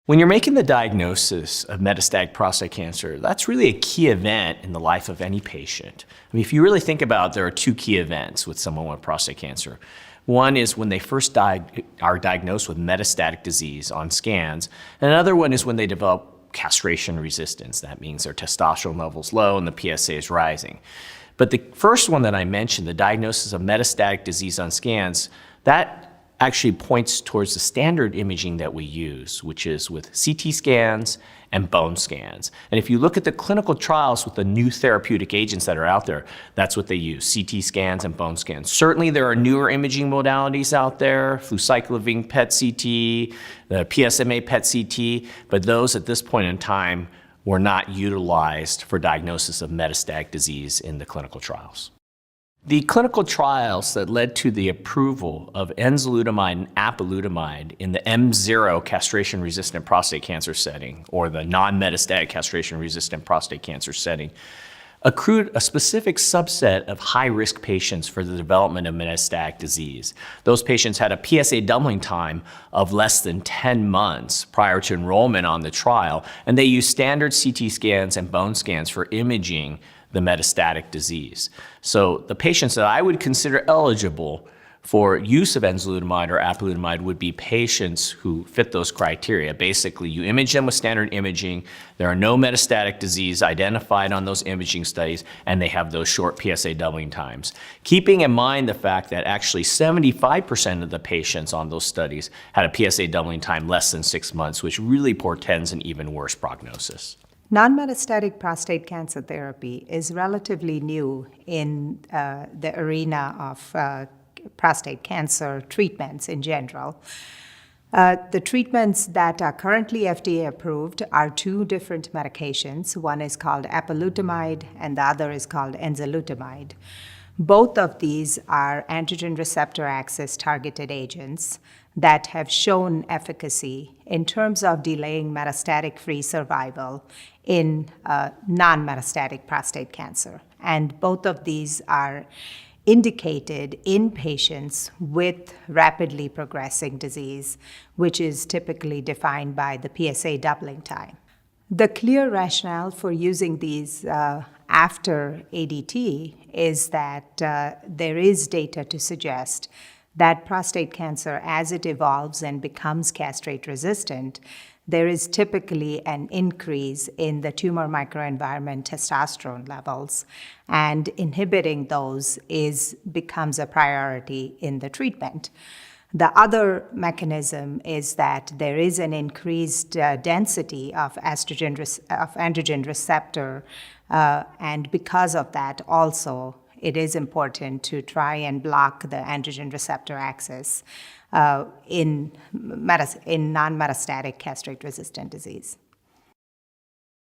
When you're making the diagnosis of metastatic prostate cancer, that's really a key event in the life of any patient. I mean, if you really think about it, there are two key events with someone with prostate cancer. One is when they first are diagnosed with metastatic disease on scans, and another one is when they develop castration resistance. That means their testosterone level's low and the PSA is rising. But the first one that I mentioned, the diagnosis of metastatic disease on scans, that actually points towards the standard imaging that we use, which is with CT scans and bone scans. And if you look at the clinical trials with the new therapeutic agents that are out there, that's what they use, CT scans and bone scans. Certainly there are newer imaging modalities out there, flucyclovine PET-CT, the PSMA PET-CT, but those at this point in time were not utilized for diagnosis of metastatic disease in the clinical trials. The clinical trials that led to the approval of enzalutamide and apalutamide in the M0 castration-resistant prostate cancer setting, or the non-metastatic castration-resistant prostate cancer setting, accrued a specific subset of high-risk patients for the development of metastatic disease. Those patients had a PSA doubling time of less than 10 months prior to enrollment on the trial, and they used standard CT scans and bone scans for imaging the metastatic disease. So the patients that I would consider eligible for use of enzalutamide or apalutamide would be patients who fit those criteria. Basically, you image them with standard imaging, there are no metastatic disease identified on those imaging studies, and they have those short PSA doubling times. Keeping in mind the fact that actually 75% of the patients on those studies had a PSA doubling time less than 6 months, which really portends an even worse prognosis. Non-metastatic prostate cancer therapy is relatively new in the arena of prostate cancer treatments in general. The treatments that are currently FDA approved are two different medications. One is called apalutamide and the other is called enzalutamide. Both of these are androgen receptor axis targeted agents that have shown efficacy in terms of delaying metastatic-free survival in non-metastatic prostate cancer. And both of these are indicated in patients with rapidly progressing disease, which is typically defined by the PSA doubling time. The clear rationale for using these after ADT is that there is data to suggest that prostate cancer, as it evolves and becomes castrate resistant, there is typically an increase in the tumor microenvironment testosterone levels, and inhibiting those becomes a priority in the treatment. The other mechanism is that there is an increased density of androgen receptor, and because of that also, it is important to try and block the androgen receptor axis in non-metastatic castrate-resistant disease.